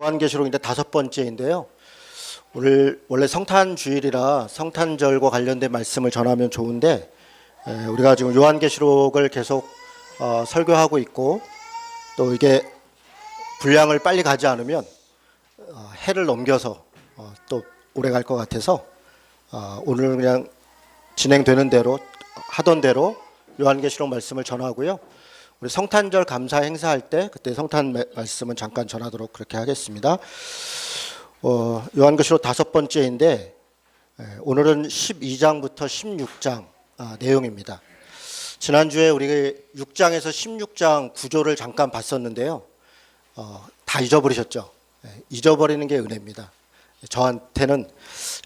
요한계시록인데 5번째인데요. 오늘 원래 성탄주일이라 성탄절과 관련된 말씀을 전하면 좋은데 우리가 지금 요한계시록을 계속 설교하고 있고 또 이게 분량을 빨리 가지 않으면 해를 넘겨서 또 오래 갈 것 같아서 오늘 그냥 진행되는 대로 하던 대로 요한계시록 말씀을 전하고요. 우리 성탄절 감사 행사할 때 그때 성탄 말씀은 잠깐 전하도록 그렇게 하겠습니다. 요한계시록 5번째인데 오늘은 12장부터 16장 내용입니다. 지난주에 우리 6장에서 16장 구조를 잠깐 봤었는데요. 다 잊어버리셨죠? 잊어버리는 게 은혜입니다. 저한테는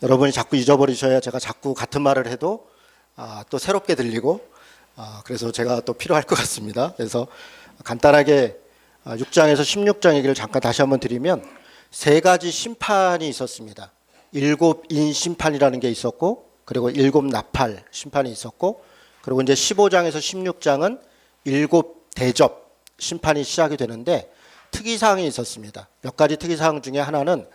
여러분이 자꾸 잊어버리셔야 제가 자꾸 같은 말을 해도 또 새롭게 들리고 그래서 제가 또 필요할 것 같습니다. 그래서 간단하게 6장에서 16장 얘기를 잠깐 다시 한번 드리면 세 가지 심판이 있었습니다. 7인 심판이라는 게 있었고 그리고 7 나팔 심판이 있었고 그리고 이제 15장에서 16장은 7 대접 심판이 시작이 되는데 특이사항이 있었습니다. 몇 가지 특이사항 중에 하나는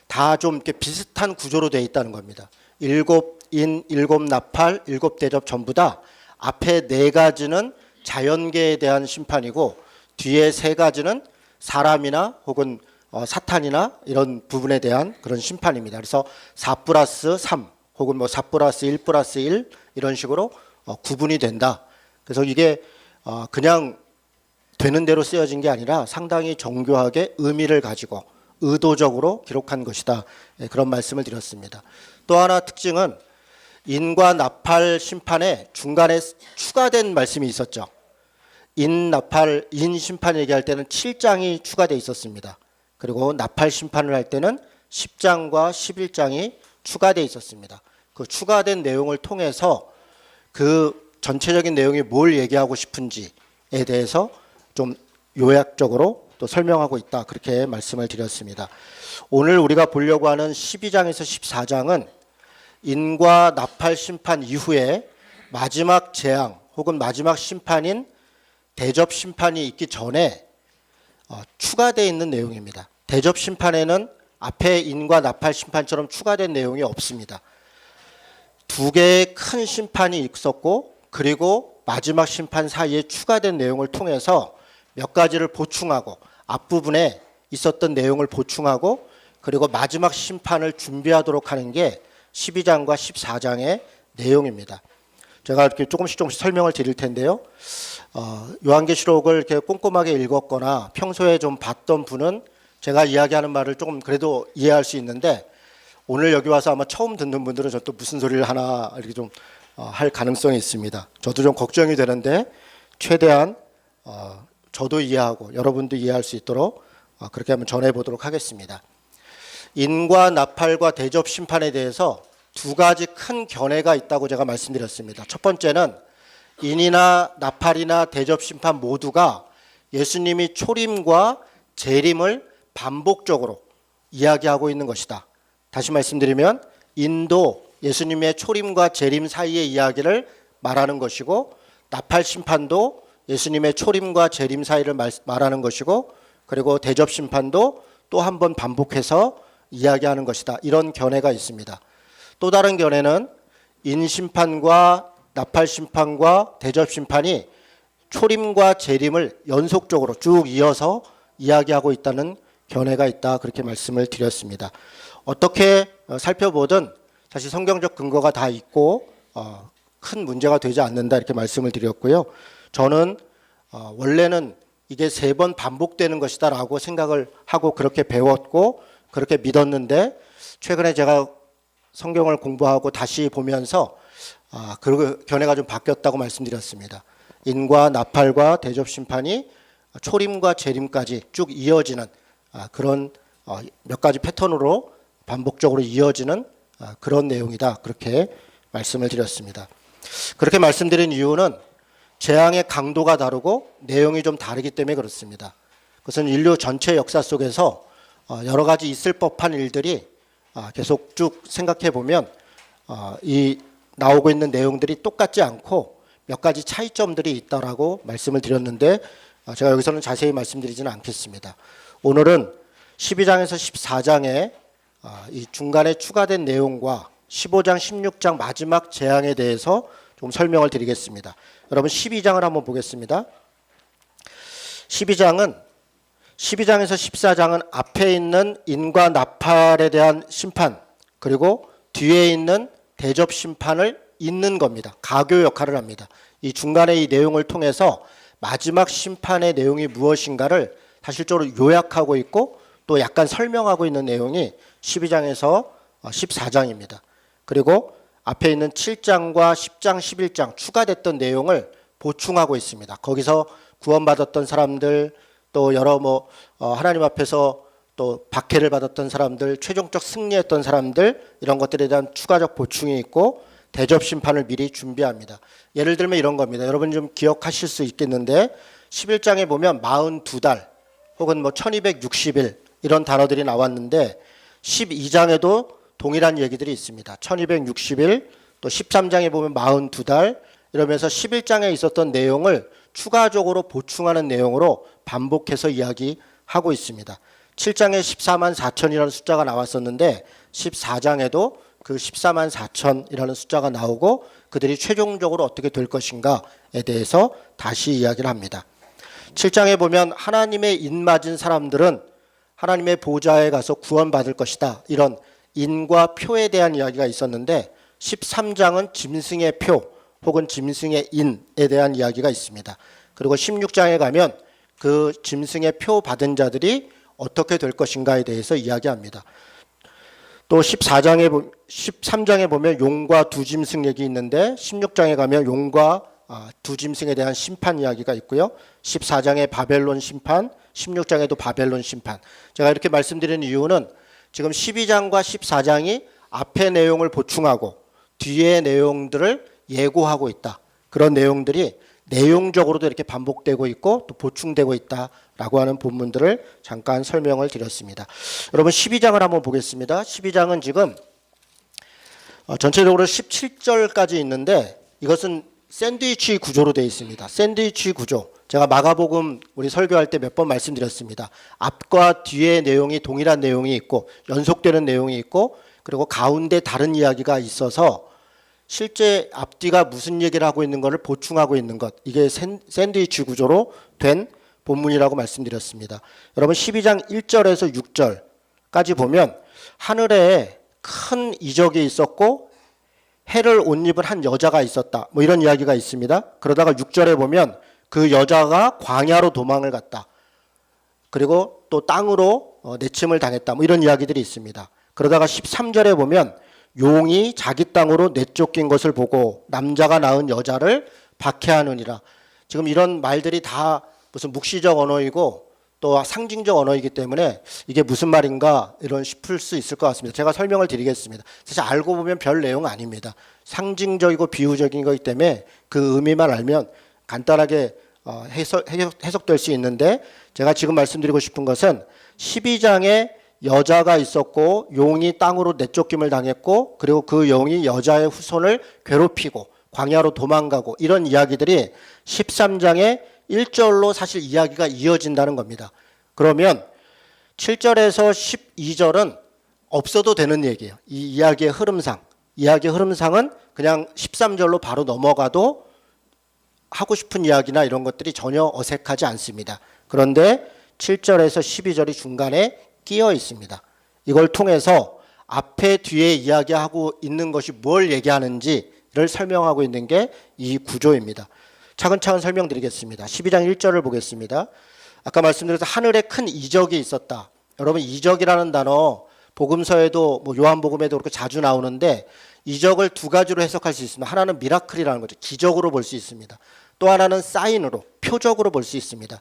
다 좀 이렇게 비슷한 구조로 되어 있다는 겁니다. 7인, 7 나팔, 7 대접 전부 다 앞에 4가지는 자연계에 대한 심판이고 뒤에 3가지는 사람이나 혹은 사탄이나 이런 부분에 대한 그런 심판입니다. 그래서 4+3 혹은 4+1+1 이런 식으로 구분이 된다. 그래서 이게 그냥 되는 대로 쓰여진 게 아니라 상당히 정교하게 의미를 가지고 의도적으로 기록한 것이다. 그런 말씀을 드렸습니다. 또 하나 특징은 인과 나팔 심판에 중간에 추가된 말씀이 있었죠. 인 심판 얘기할 때는 7장이 추가되어 있었습니다. 그리고 나팔 심판을 할 때는 10장과 11장이 추가되어 있었습니다. 그 추가된 내용을 통해서 그 전체적인 내용이 뭘 얘기하고 싶은지에 대해서 좀 요약적으로 또 설명하고 있다. 그렇게 말씀을 드렸습니다. 오늘 우리가 보려고 하는 12장에서 14장은 인과 나팔 심판 이후에 마지막 재앙 혹은 마지막 심판인 대접 심판이 있기 전에 추가되어 있는 내용입니다. 대접 심판에는 앞에 인과 나팔 심판처럼 추가된 내용이 없습니다. 2개의 큰 심판이 있었고 그리고 마지막 심판 사이에 추가된 내용을 통해서 몇 가지를 보충하고 앞부분에 있었던 내용을 보충하고 그리고 마지막 심판을 준비하도록 하는 게 12장과 14장의 내용입니다. 제가 이렇게 조금씩 설명을 드릴 텐데요. 요한계시록을 이렇게 꼼꼼하게 읽었거나 평소에 좀 봤던 분은 제가 이야기하는 말을 조금 그래도 이해할 수 있는데 오늘 여기 와서 아마 처음 듣는 분들은 저 또 무슨 소리를 하나 이렇게 좀 할 가능성이 있습니다. 저도 좀 걱정이 되는데 최대한 저도 이해하고 여러분도 이해할 수 있도록 그렇게 한번 전해보도록 하겠습니다. 인과 나팔과 대접 심판에 대해서 2가지 큰 견해가 있다고 제가 말씀드렸습니다. 첫 번째는 인이나 나팔이나 대접 심판 모두가 예수님이 초림과 재림을 반복적으로 이야기하고 있는 것이다. 다시 말씀드리면 인도 예수님의 초림과 재림 사이의 이야기를 말하는 것이고 나팔 심판도 예수님의 초림과 재림 사이를 말하는 것이고 그리고 대접 심판도 또 한 번 반복해서 이야기하는 것이다. 이런 견해가 있습니다. 또 다른 견해는 인심판과 나팔 심판과 대접 심판이 초림과 재림을 연속적으로 쭉 이어서 이야기하고 있다는 견해가 있다. 그렇게 말씀을 드렸습니다. 어떻게 살펴보든 사실 성경적 근거가 다 있고 큰 문제가 되지 않는다. 이렇게 말씀을 드렸고요. 저는 원래는 이게 3번 반복되는 것이다 라고 생각을 하고 그렇게 배웠고 그렇게 믿었는데 최근에 제가 성경을 공부하고 다시 보면서 그 견해가 좀 바뀌었다고 말씀드렸습니다. 인과 나팔과 대접 심판이 초림과 재림까지 쭉 이어지는 그런 몇 가지 패턴으로 반복적으로 이어지는 그런 내용이다. 그렇게 말씀을 드렸습니다. 그렇게 말씀드린 이유는 재앙의 강도가 다르고 내용이 좀 다르기 때문에 그렇습니다. 그것은 인류 전체 역사 속에서 여러 가지 있을 법한 일들이 계속 쭉 생각해 보면 이 나오고 있는 내용들이 똑같지 않고 몇 가지 차이점들이 있다라고 말씀을 드렸는데 제가 여기서는 자세히 말씀드리지는 않겠습니다. 오늘은 12장에서 14장에 이 중간에 추가된 내용과 15장, 16장 마지막 재앙에 대해서 좀 설명을 드리겠습니다. 여러분 12장을 한번 보겠습니다. 12장에서 14장은 앞에 있는 인과 나팔에 대한 심판, 그리고 뒤에 있는 대접 심판을 잇는 겁니다. 가교 역할을 합니다. 이 중간에 이 내용을 통해서 마지막 심판의 내용이 무엇인가를 사실적으로 요약하고 있고 또 약간 설명하고 있는 내용이 12장에서 14장입니다. 그리고 앞에 있는 7장과 10장, 11장 추가됐던 내용을 보충하고 있습니다. 거기서 구원받았던 사람들, 또 여러 하나님 앞에서 또 박해를 받았던 사람들, 최종적 승리했던 사람들, 이런 것들에 대한 추가적 보충이 있고 대접 심판을 미리 준비합니다. 예를 들면 이런 겁니다. 여러분 좀 기억하실 수 있겠는데 11장에 보면 42달 혹은 1260일 이런 단어들이 나왔는데 12장에도 동일한 얘기들이 있습니다. 1260일, 또 13장에 보면 42달, 이러면서 11장에 있었던 내용을 추가적으로 보충하는 내용으로 반복해서 이야기하고 있습니다. 7장에 14만 4천이라는 숫자가 나왔었는데 14장에도 그 14만 4천이라는 숫자가 나오고 그들이 최종적으로 어떻게 될 것인가에 대해서 다시 이야기를 합니다. 7장에 보면 하나님의 인 맞은 사람들은 하나님의 보좌에 가서 구원받을 것이다, 이런 인과 표에 대한 이야기가 있었는데 13장은 짐승의 표 혹은 짐승의 인에 대한 이야기가 있습니다. 그리고 16장에 가면 그 짐승의 표 받은 자들이 어떻게 될 것인가에 대해서 이야기합니다. 또 13장에 보면 용과 두 짐승 얘기 있는데 16장에 가면 용과 두 짐승에 대한 심판 이야기가 있고요. 14장에 바벨론 심판, 16장에도 바벨론 심판. 제가 이렇게 말씀드리는 이유는 지금 12장과 14장이 앞의 내용을 보충하고 뒤의 내용들을 예고하고 있다. 그런 내용들이 내용적으로도 이렇게 반복되고 있고 또 보충되고 있다라고 하는 본문들을 잠깐 설명을 드렸습니다. 여러분 12장을 한번 보겠습니다. 12장은 지금 전체적으로 17절까지 있는데 이것은 샌드위치 구조로 되어 있습니다. 샌드위치 구조. 제가 마가복음 우리 설교할 때 몇 번 말씀드렸습니다. 앞과 뒤의 내용이 동일한 내용이 있고 연속되는 내용이 있고 그리고 가운데 다른 이야기가 있어서 실제 앞뒤가 무슨 얘기를 하고 있는 것을 보충하고 있는 것, 이게 샌드위치 구조로 된 본문이라고 말씀드렸습니다. 여러분 12장 1절에서 6절까지 보면 하늘에 큰 이적이 있었고 해를 옷 입은 한 여자가 있었다, 이런 이야기가 있습니다. 그러다가 6절에 보면 그 여자가 광야로 도망을 갔다, 그리고 또 땅으로 내침을 당했다, 이런 이야기들이 있습니다. 그러다가 13절에 보면 용이 자기 땅으로 내쫓긴 것을 보고 남자가 낳은 여자를 박해하느니라. 지금 이런 말들이 다 무슨 묵시적 언어이고 또 상징적 언어이기 때문에 이게 무슨 말인가 이런 싶을 수 있을 것 같습니다. 제가 설명을 드리겠습니다. 사실 알고 보면 별 내용 아닙니다. 상징적이고 비유적인 거기 때문에 그 의미만 알면 간단하게 해석될 수 있는데, 제가 지금 말씀드리고 싶은 것은 12장에 여자가 있었고 용이 땅으로 내쫓김을 당했고 그리고 그 용이 여자의 후손을 괴롭히고 광야로 도망가고 이런 이야기들이 13장의 1절로 사실 이야기가 이어진다는 겁니다. 그러면 7절에서 12절은 없어도 되는 얘기예요. 이 이야기의 흐름상은 그냥 13절로 바로 넘어가도 하고 싶은 이야기나 이런 것들이 전혀 어색하지 않습니다. 그런데 7절에서 12절이 중간에 끼어 있습니다. 이걸 통해서 앞에 뒤에 이야기하고 있는 것이 뭘 얘기하는지를 설명하고 있는 게 이 구조입니다. 차근차근 설명드리겠습니다. 12장 1절을 보겠습니다. 아까 말씀드렸던 하늘에 큰 이적이 있었다. 여러분 이적이라는 단어 복음서에도 요한복음에도 그렇게 자주 나오는데 이적을 두 가지로 해석할 수 있습니다. 하나는 미라클이라는 거죠. 기적으로 볼 수 있습니다. 또 하나는 사인으로, 표적으로 볼 수 있습니다.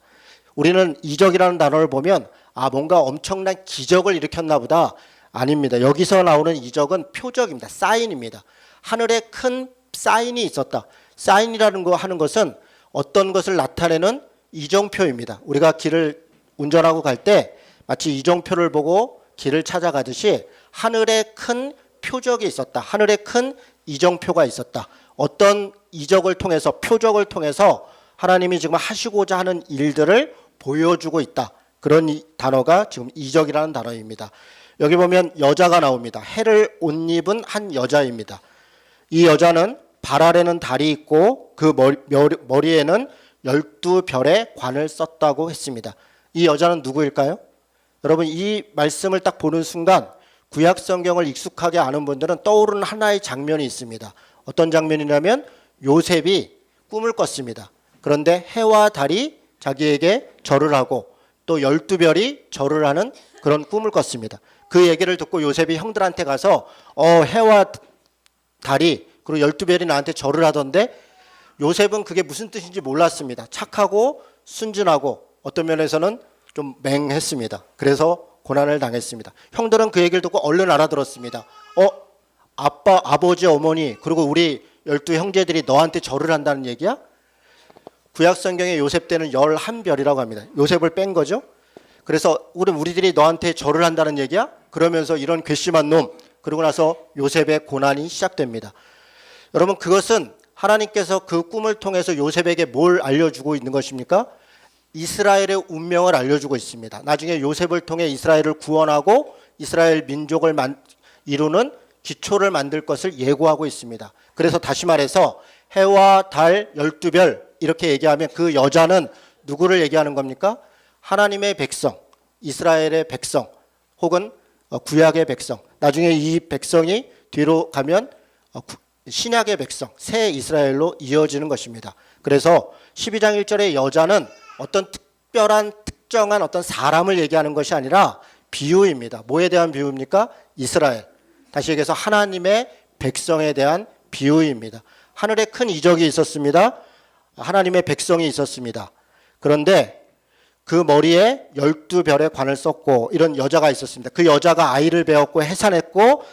우리는 이적이라는 단어를 보면 뭔가 엄청난 기적을 일으켰나 보다. 아닙니다. 여기서 나오는 이적은 표적입니다. 사인입니다. 하늘에 큰 사인이 있었다. 사인이라는 거 하는 것은 어떤 것을 나타내는 이정표입니다. 우리가 길을 운전하고 갈 때 마치 이정표를 보고 길을 찾아가듯이 하늘에 큰 표적이 있었다. 하늘에 큰 이정표가 있었다. 어떤 이적을 통해서, 표적을 통해서 하나님이 지금 하시고자 하는 일들을 보여주고 있다. 그런 단어가 지금 이적이라는 단어입니다. 여기 보면 여자가 나옵니다. 해를 옷 입은 한 여자입니다. 이 여자는 발 아래는 달이 있고 그 머리에는 12별의 관을 썼다고 했습니다. 이 여자는 누구일까요? 여러분, 이 말씀을 딱 보는 순간 구약 성경을 익숙하게 아는 분들은 떠오르는 하나의 장면이 있습니다. 어떤 장면이냐면 요셉이 꿈을 꿨습니다. 그런데 해와 달이 자기에게 절을 하고 또 12별이 절을 하는 그런 꿈을 꿨습니다. 그 얘기를 듣고 요셉이 형들한테 가서 해와 달이 그리고 12별이 나한테 절을 하던데, 요셉은 그게 무슨 뜻인지 몰랐습니다. 착하고 순진하고 어떤 면에서는 좀 맹했습니다. 그래서 고난을 당했습니다. 형들은 그 얘기를 듣고 얼른 알아들었습니다. 아빠, 아버지, 어머니 그리고 우리 12 형제들이 너한테 절을 한다는 얘기야? 구약 성경에 요셉 때는 11별이라고 합니다. 요셉을 뺀 거죠. 그래서 우리들이 너한테 절을 한다는 얘기야? 그러면서 이런 괘씸한 놈, 그러고 나서 요셉의 고난이 시작됩니다. 여러분, 그것은 하나님께서 그 꿈을 통해서 요셉에게 뭘 알려주고 있는 것입니까? 이스라엘의 운명을 알려주고 있습니다. 나중에 요셉을 통해 이스라엘을 구원하고 이스라엘 민족을 이루는 기초를 만들 것을 예고하고 있습니다. 그래서 다시 말해서 해와 달 12별 이렇게 얘기하면 그 여자는 누구를 얘기하는 겁니까? 하나님의 백성, 이스라엘의 백성, 혹은 구약의 백성. 나중에 이 백성이 뒤로 가면 신약의 백성, 새 이스라엘로 이어지는 것입니다. 그래서 12장 1절의 여자는 어떤 특정한 어떤 사람을 얘기하는 것이 아니라 비유입니다. 뭐에 대한 비유입니까? 이스라엘. 다시 얘기해서 하나님의 백성에 대한 비유입니다. 하늘에 큰 이적이 있었습니다. 하나님의 백성이 있었습니다. 그런데 그 머리에 12별의 관을 썼고 이런 여자가 있었습니다. 그 여자가 아이를 배웠고 해산했고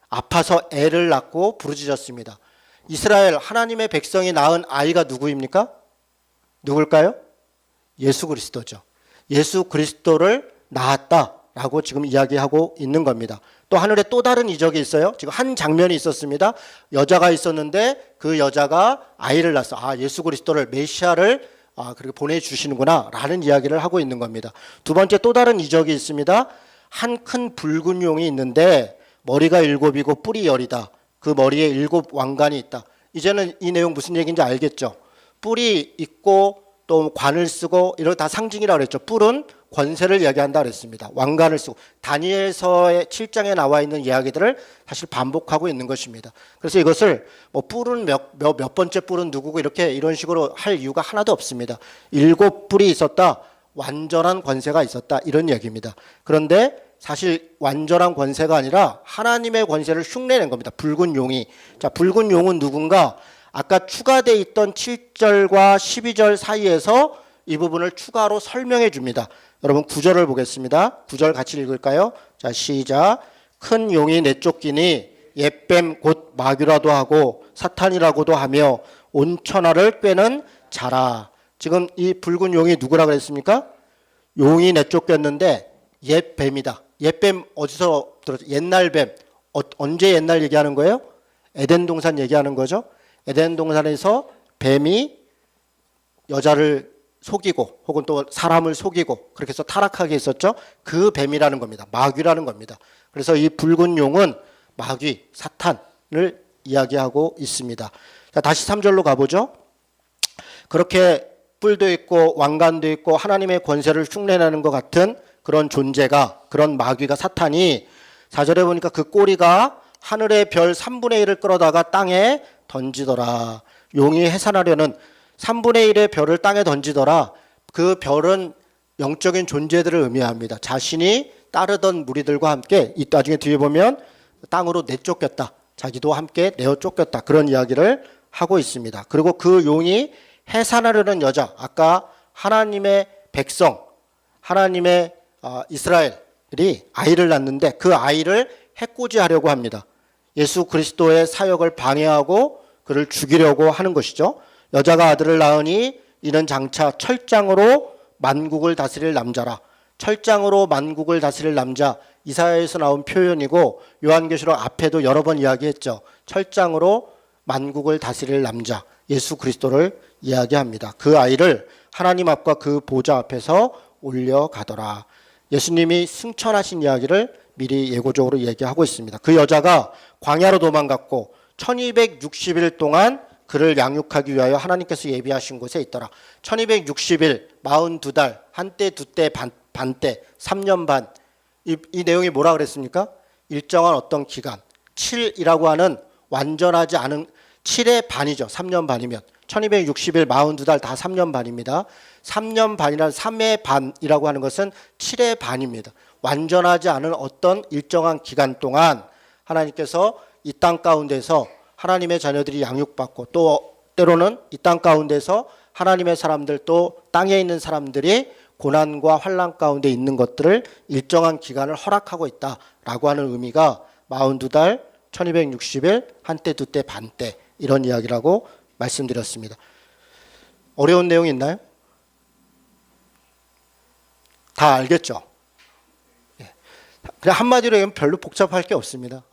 아파서 애를 낳고 부르짖었습니다. 이스라엘 하나님의 백성이 낳은 아이가 누구입니까? 누굴까요? 예수 그리스도죠. 예수 그리스도를 낳았다라고 지금 이야기하고 있는 겁니다. 또 하늘에 또 다른 이적이 있어요. 지금 한 장면이 있었습니다. 여자가 있었는데 그 여자가 아이를 낳았어. 예수 그리스도를, 메시아를 그렇게 보내주시는구나 라는 이야기를 하고 있는 겁니다. 두 번째 또 다른 이적이 있습니다. 한 큰 붉은 용이 있는데 머리가 7이고 뿔이 10이다. 그 머리에 7 왕관이 있다. 이제는 이 내용 무슨 얘기인지 알겠죠? 뿔이 있고 또 관을 쓰고 이런 다 상징이라고 그랬죠. 뿔은 권세를 이야기한다 그랬습니다. 왕관을 쓰고 다니엘서의 7장에 나와 있는 이야기들을 사실 반복하고 있는 것입니다. 그래서 이것을 뿔은 몇 번째 뿔은 누구고 이런 식으로 할 이유가 하나도 없습니다. 7뿔이 있었다. 완전한 권세가 있었다. 이런 얘기입니다. 그런데 사실 완전한 권세가 아니라 하나님의 권세를 흉내낸 겁니다. 붉은 용이. 자, 붉은 용은 누군가? 아까 추가되어 있던 7절과 12절 사이에서 이 부분을 추가로 설명해 줍니다. 여러분 9절을 보겠습니다. 9절 같이 읽을까요? 자, 시작. 큰 용이 내쫓기니 옛뱀 곧 마귀라도 하고 사탄이라고도 하며 온 천하를 꿰는 자라. 지금 이 붉은 용이 누구라 그랬습니까? 용이 내쫓겼는데 옛뱀이다. 옛뱀 어디서 들었죠? 옛날 뱀. 언제 옛날 얘기하는 거예요? 에덴 동산 얘기하는 거죠. 에덴 동산에서 뱀이 여자를 속이고 혹은 또 사람을 속이고 그렇게 해서 타락하게 했었죠. 그 뱀이라는 겁니다. 마귀라는 겁니다. 그래서 이 붉은 용은 마귀, 사탄을 이야기하고 있습니다. 자, 다시 3절로 가보죠. 그렇게 뿔도 있고 왕관도 있고 하나님의 권세를 흉내내는 것 같은 그런 존재가, 그런 마귀가, 사탄이 4절에 보니까 그 꼬리가 하늘의 별 3분의 1을 끌어다가 땅에 던지더라. 용이 해산하려는 3분의 1의 별을 땅에 던지더라. 그 별은 영적인 존재들을 의미합니다. 자신이 따르던 무리들과 함께 이 나중에 뒤에 보면 땅으로 내쫓겼다. 자기도 함께 내어 쫓겼다. 그런 이야기를 하고 있습니다. 그리고 그 용이 해산하려는 여자, 아까 하나님의 백성, 하나님의 이스라엘이 아이를 낳는데 그 아이를 해코지하려고 합니다. 예수 그리스도의 사역을 방해하고 그를 죽이려고 하는 것이죠. 여자가 아들을 낳으니 이는 장차 철장으로 만국을 다스릴 남자라. 철장으로 만국을 다스릴 남자, 이사야에서 나온 표현이고 요한계시록 앞에도 여러 번 이야기했죠. 철장으로 만국을 다스릴 남자, 예수 그리스도를 이야기합니다. 그 아이를 하나님 앞과 그 보좌 앞에서 올려가더라. 예수님이 승천하신 이야기를 미리 예고적으로 얘기하고 있습니다. 그 여자가 광야로 도망갔고 1260일 동안 그를 양육하기 위하여 하나님께서 예비하신 곳에 있더라. 1260일, 42달, 한때, 두때, 반때, 3년 반. 이 내용이 뭐라 그랬습니까? 일정한 어떤 기간, 7이라고 하는 완전하지 않은 7의 반이죠. 3년 반이면 1260일 42달 다 3년 반입니다. 3년 반이란 3의 반이라고 하는 것은 7의 반입니다. 완전하지 않은 어떤 일정한 기간 동안 하나님께서 이 땅 가운데서 하나님의 자녀들이 양육받고 또 때로는 이 땅 가운데서 하나님의 사람들 또 땅에 있는 사람들이 고난과 환난 가운데 있는 것들을 일정한 기간을 허락하고 있다라고 하는 의미가 42달, 1260일, 한때, 두때, 반때 이런 이야기라고 말씀드렸습니다. 어려운 내용이 있나요? 다 알겠죠? 그냥 한마디로 얘기하면 별로 복잡할 게 없습니다.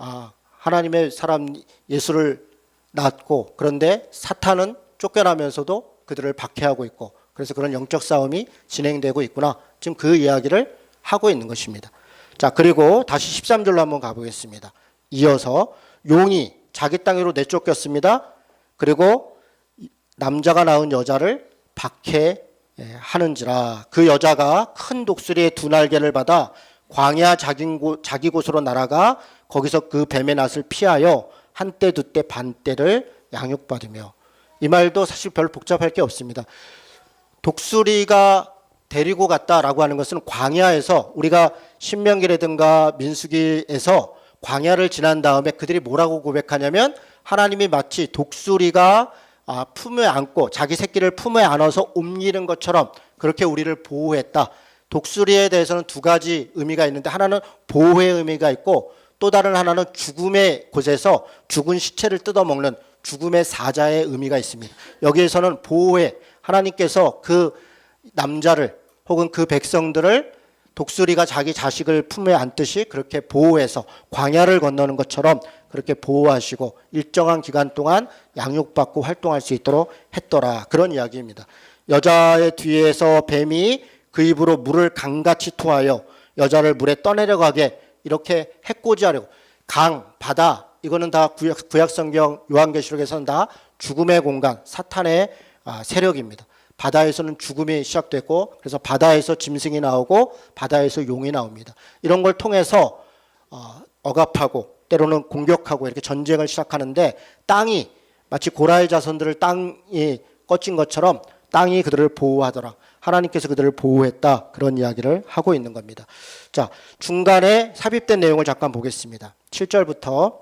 하나님의 사람 예수를 낳았고 그런데 사탄은 쫓겨나면서도 그들을 박해하고 있고 그래서 그런 영적 싸움이 진행되고 있구나. 지금 그 이야기를 하고 있는 것입니다. 자, 그리고 다시 13절로 한번 가보겠습니다. 이어서 용이 자기 땅으로 내쫓겼습니다. 그리고 남자가 낳은 여자를 박해하는지라. 그 여자가 큰 독수리의 두 날개를 받아 광야 자기 곳으로 날아가 거기서 그 뱀의 낫을 피하여 한때 두때 반때를 양육받으며. 이 말도 사실 별로 복잡할 게 없습니다. 독수리가 데리고 갔다라고 하는 것은 광야에서 우리가 신명기라든가 민수기에서 광야를 지난 다음에 그들이 뭐라고 고백하냐면 하나님이 마치 독수리가 품에 안고 자기 새끼를 품에 안아서 옮기는 것처럼 그렇게 우리를 보호했다. 독수리에 대해서는 두 가지 의미가 있는데 하나는 보호의 의미가 있고 또 다른 하나는 죽음의 곳에서 죽은 시체를 뜯어먹는 죽음의 사자의 의미가 있습니다. 여기에서는 보호의 하나님께서 그 남자를 혹은 그 백성들을 독수리가 자기 자식을 품에 안듯이 그렇게 보호해서 광야를 건너는 것처럼 그렇게 보호하시고 일정한 기간 동안 양육받고 활동할 수 있도록 했더라. 그런 이야기입니다. 여자의 뒤에서 뱀이 그 입으로 물을 강같이 토하여 여자를 물에 떠내려가게 이렇게 해코지하려고. 강, 바다 이거는 다 구약성경 요한계시록에서는 다 죽음의 공간, 사탄의 세력입니다. 바다에서는 죽음이 시작됐고 그래서 바다에서 짐승이 나오고 바다에서 용이 나옵니다. 이런 걸 통해서 억압하고 때로는 공격하고 이렇게 전쟁을 시작하는데 땅이 마치 고라의 자손들을 땅이 꺾인 것처럼 땅이 그들을 보호하더라. 하나님께서 그들을 보호했다. 그런 이야기를 하고 있는 겁니다. 자, 중간에 삽입된 내용을 잠깐 보겠습니다. 7절부터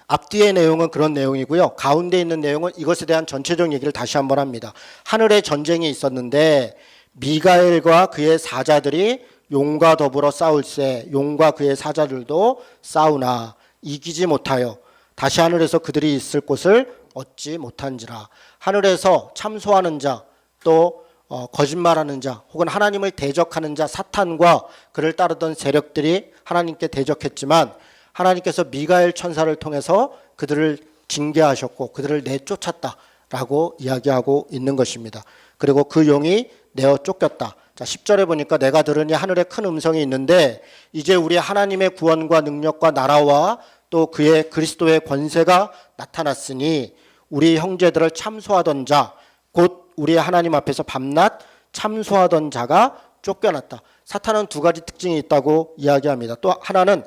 앞뒤의 내용은 그런 내용이고요. 가운데 있는 내용은 이것에 대한 전체적인 얘기를 다시 한번 합니다. 하늘에 전쟁이 있었는데 미가엘과 그의 사자들이 용과 더불어 싸울세 용과 그의 사자들도 싸우나 이기지 못하여 다시 하늘에서 그들이 있을 곳을 얻지 못한지라. 하늘에서 참소하는 자 또 거짓말하는 자 혹은 하나님을 대적하는 자 사탄과 그를 따르던 세력들이 하나님께 대적했지만 하나님께서 미가엘 천사를 통해서 그들을 징계하셨고 그들을 내쫓았다라고 이야기하고 있는 것입니다. 그리고 그 용이 내어 쫓겼다. 자, 10절에 보니까 내가 들으니 하늘에 큰 음성이 있는데 이제 우리 하나님의 구원과 능력과 나라와 또 그의 그리스도의 권세가 나타났으니 우리 형제들을 참소하던 자 곧 우리 하나님 앞에서 밤낮 참소하던 자가 쫓겨났다. 사탄은 두 가지 특징이 있다고 이야기합니다. 또 하나는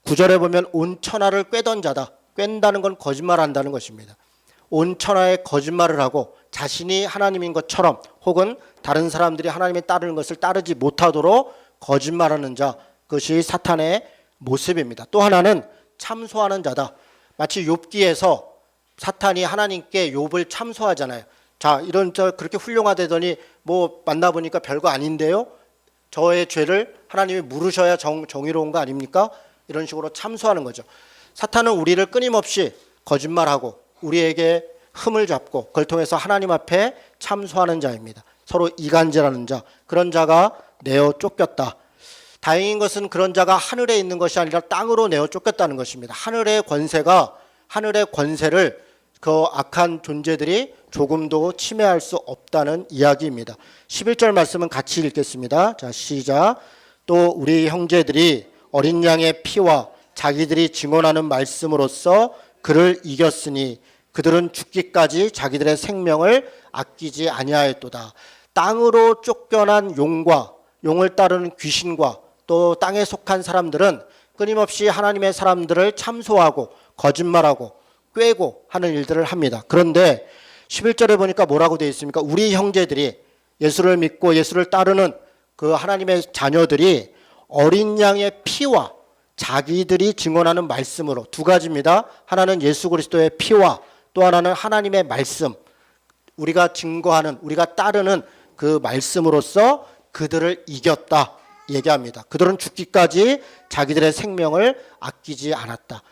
9절에 보면 온 천하를 꿰던 자다. 꿰다는 건 거짓말한다는 것입니다. 온 천하에 거짓말을 하고 자신이 하나님인 것처럼 혹은 다른 사람들이 하나님의 따르는 것을 따르지 못하도록 거짓말하는 자, 그것이 사탄의 모습입니다. 또 하나는 참소하는 자다. 마치 욥기에서 사탄이 하나님께 욥을 참소하잖아요. 자, 이런 저 그렇게 훌륭하다더니 뭐 만나보니까 별거 아닌데요. 저의 죄를 하나님이 물으셔야 정의로운 거 아닙니까? 이런 식으로 참소하는 거죠. 사탄은 우리를 끊임없이 거짓말하고 우리에게 흠을 잡고 그걸 통해서 하나님 앞에 참소하는 자입니다. 서로 이간질하는 자, 그런 자가 내어 쫓겼다. 다행인 것은 그런 자가 하늘에 있는 것이 아니라 땅으로 내어 쫓겼다는 것입니다. 하늘의 권세를 그 악한 존재들이 조금도 침해할 수 없다는 이야기입니다. 11절 말씀은 같이 읽겠습니다. 자, 시작. 또 우리 형제들이 어린 양의 피와 자기들이 증언하는 말씀으로써 그를 이겼으니 그들은 죽기까지 자기들의 생명을 아끼지 아니하였도다. 땅으로 쫓겨난 용을 따르는 귀신과 또 땅에 속한 사람들은 끊임없이 하나님의 사람들을 참소하고 거짓말하고 꾀고 하는 일들을 합니다. 그런데 11절에 보니까 뭐라고 되어 있습니까? 우리 형제들이 예수를 믿고 예수를 따르는 그 하나님의 자녀들이 어린 양의 피와 자기들이 증언하는 말씀으로, 두 가지입니다. 하나는 예수 그리스도의 피와 또 하나는 하나님의 말씀, 우리가 증거하는, 우리가 따르는 그 말씀으로써 그들을 이겼다 얘기합니다. 그들은 죽기까지 자기들의 생명을 아끼지 않았다.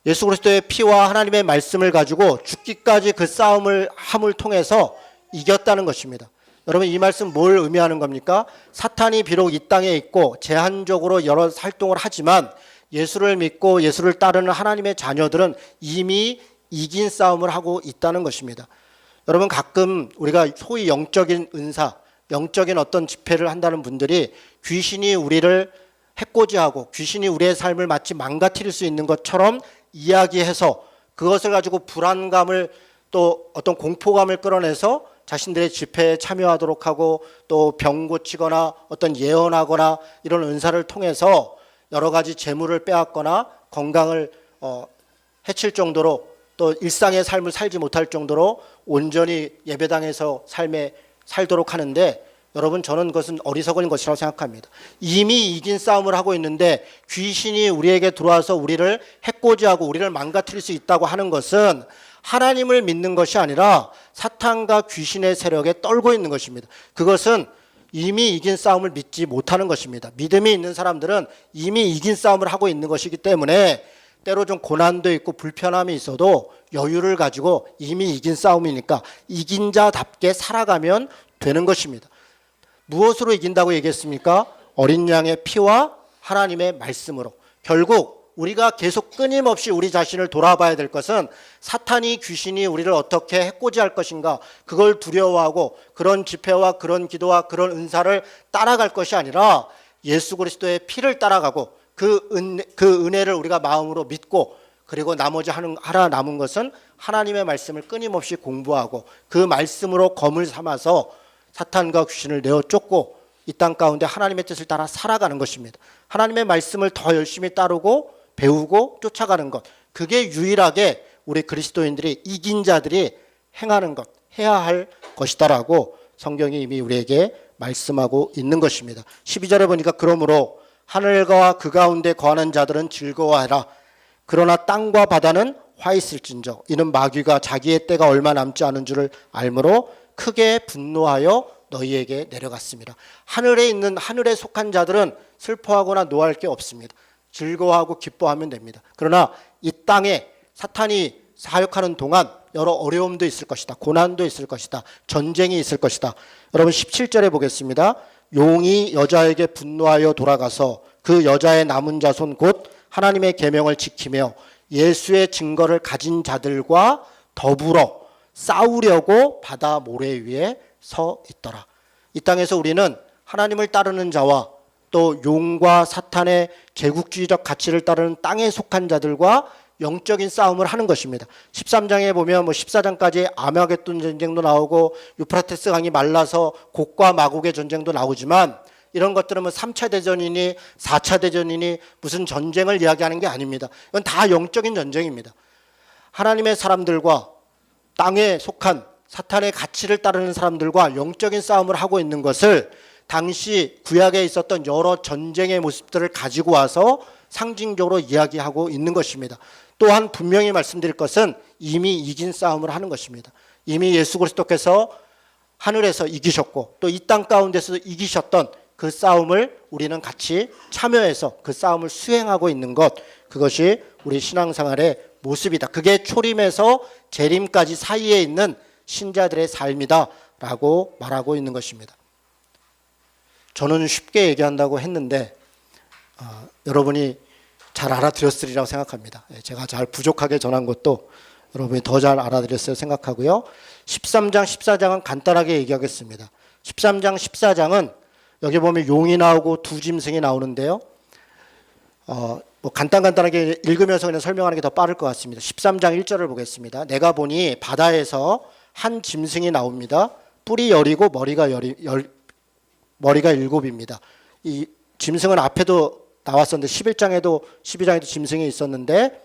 예수 그리스도의 피와 하나님의 말씀을 가지고 죽기까지 그 싸움을 함을 통해서 이겼다는 것입니다. 여러분, 이 말씀 뭘 의미하는 겁니까? 사탄이 비록 이 땅에 있고 제한적으로 여러 활동을 하지만 예수를 믿고 예수를 따르는 하나님의 자녀들은 이미 이긴 싸움을 하고 있다는 것입니다. 여러분, 가끔 우리가 소위 영적인 은사, 영적인 어떤 집회를 한다는 분들이 귀신이 우리를 해코지하고 귀신이 우리의 삶을 마치 망가뜨릴 수 있는 것처럼 이야기해서 그것을 가지고 불안감을 또 어떤 공포감을 끌어내서 자신들의 집회에 참여하도록 하고 또 병 고치거나 어떤 예언하거나 이런 은사를 통해서 여러 가지 재물을 빼앗거나 건강을 해칠 정도로 또 일상의 삶을 살지 못할 정도로 온전히 예배당에서 살도록 하는데, 여러분, 저는 그것은 어리석은 것이라고 생각합니다. 이미 이긴 싸움을 하고 있는데 귀신이 우리에게 들어와서 우리를 해코지하고 우리를 망가뜨릴 수 있다고 하는 것은 하나님을 믿는 것이 아니라 사탄과 귀신의 세력에 떨고 있는 것입니다. 그것은 이미 이긴 싸움을 믿지 못하는 것입니다. 믿음이 있는 사람들은 이미 이긴 싸움을 하고 있는 것이기 때문에 때로 좀 고난도 있고 불편함이 있어도 여유를 가지고 이미 이긴 싸움이니까 이긴 자답게 살아가면 되는 것입니다. 무엇으로 이긴다고 얘기했습니까? 어린 양의 피와 하나님의 말씀으로. 결국 우리가 계속 끊임없이 우리 자신을 돌아봐야 될 것은 사탄이, 귀신이 우리를 어떻게 해코지할 것인가, 그걸 두려워하고 그런 집회와 그런 기도와 그런 은사를 따라갈 것이 아니라 예수 그리스도의 피를 따라가고 그 은혜를 우리가 마음으로 믿고, 그리고 나머지 하나 남은 것은 하나님의 말씀을 끊임없이 공부하고 그 말씀으로 검을 삼아서 사탄과 귀신을 내어 쫓고 이 땅 가운데 하나님의 뜻을 따라 살아가는 것입니다. 하나님의 말씀을 더 열심히 따르고 배우고 쫓아가는 것, 그게 유일하게 우리 그리스도인들이, 이긴 자들이 행하는 것, 해야 할 것이다라고 성경이 이미 우리에게 말씀하고 있는 것입니다. 12절에 보니까 그러므로 하늘과 그 가운데 거하는 자들은 즐거워하라. 그러나 땅과 바다는 화 있을진저 이는 마귀가 자기의 때가 얼마 남지 않은 줄을 알므로 크게 분노하여 너희에게 내려갔습니다. 하늘에 속한 자들은 슬퍼하거나 노할 게 없습니다. 즐거워하고 기뻐하면 됩니다. 그러나 이 땅에 사탄이 사역하는 동안 여러 어려움도 있을 것이다. 고난도 있을 것이다. 전쟁이 있을 것이다. 여러분, 17절에 보겠습니다. 용이 여자에게 분노하여 돌아가서 그 여자의 남은 자손 곧 하나님의 계명을 지키며 예수의 증거를 가진 자들과 더불어 싸우려고 바다 모래 위에 서 있더라. 이 땅에서 우리는 하나님을 따르는 자와 또 용과 사탄의 제국주의적 가치를 따르는 땅에 속한 자들과 영적인 싸움을 하는 것입니다. 13장에 보면 14장까지 아마겟돈 전쟁도 나오고 유프라테스 강이 말라서 곡과 마곡의 전쟁도 나오지만 이런 것들은 3차 대전이니 4차 대전이니 무슨 전쟁을 이야기하는 게 아닙니다. 이건 다 영적인 전쟁입니다. 하나님의 사람들과 땅에 속한 사탄의 가치를 따르는 사람들과 영적인 싸움을 하고 있는 것을 당시 구약에 있었던 여러 전쟁의 모습들을 가지고 와서 상징적으로 이야기하고 있는 것입니다. 또한 분명히 말씀드릴 것은 이미 이긴 싸움을 하는 것입니다. 이미 예수 그리스도께서 하늘에서 이기셨고 또 이 땅 가운데서 이기셨던 그 싸움을 우리는 같이 참여해서 그 싸움을 수행하고 있는 것, 그것이 우리 신앙생활의 모습이다. 그게 초림에서 재림까지 사이에 있는 신자들의 삶이다 라고 말하고 있는 것입니다. 저는 쉽게 얘기한다고 했는데 여러분이 잘 알아들었으리라고 생각합니다. 제가 잘 부족하게 전한 것도 여러분이 더 잘 알아들었어요 생각하고요. 13장, 14장은 간단하게 얘기하겠습니다. 13장, 14장은 여기 보면 용이 나오고 두 짐승이 나오는데요. 뭐 간단하게 읽으면서 그냥 설명하는 게 더 빠를 것 같습니다. 13장 1절을 보겠습니다. 내가 보니 바다에서 한 짐승이 나옵니다. 뿔이 열이고 머리가 일곱입니다. 이 짐승은 앞에도 나왔었는데 12장에도 짐승이 있었는데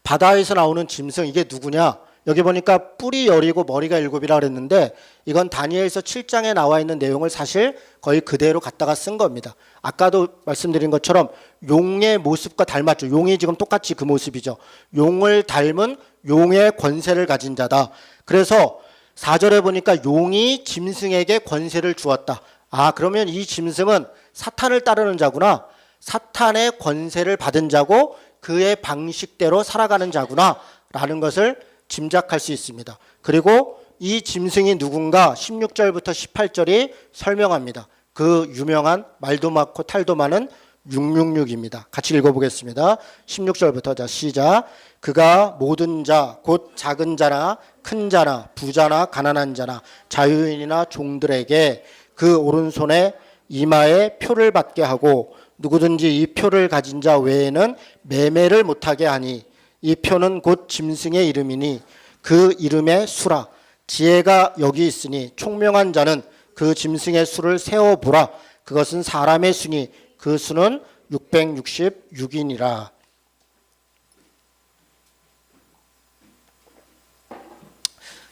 바다에서 나오는 짐승 이게 누구냐? 여기 보니까 뿔이 열이고 머리가 일곱이라 그랬는데 이건 다니엘서 7장에 나와 있는 내용을 사실 거의 그대로 갖다가 쓴 겁니다. 아까도 말씀드린 것처럼 용의 모습과 닮았죠. 용이 지금 똑같이 그 모습이죠. 용을 닮은 용의 권세를 가진 자다. 그래서 4절에 보니까 용이 짐승에게 권세를 주었다. 아, 그러면 이 짐승은 사탄을 따르는 자구나. 사탄의 권세를 받은 자고 그의 방식대로 살아가는 자구나 라는 것을 짐작할 수 있습니다. 그리고 이 짐승이 누군가 16절부터 18절이 설명합니다. 그 유명한 말도 많고 탈도 많은 666입니다. 같이 읽어보겠습니다. 16절부터 자 시작. 그가 모든 자 곧 작은 자나 큰 자나 부자나 가난한 자나 자유인이나 종들에게 그 오른손에 이마에 표를 받게 하고 누구든지 이 표를 가진 자 외에는 매매를 못하게 하니 이 표는 곧 짐승의 이름이니 그 이름의 수라. 지혜가 여기 있으니 총명한 자는 그 짐승의 수를 세어보라. 그것은 사람의 수니 그 수는 666이니라.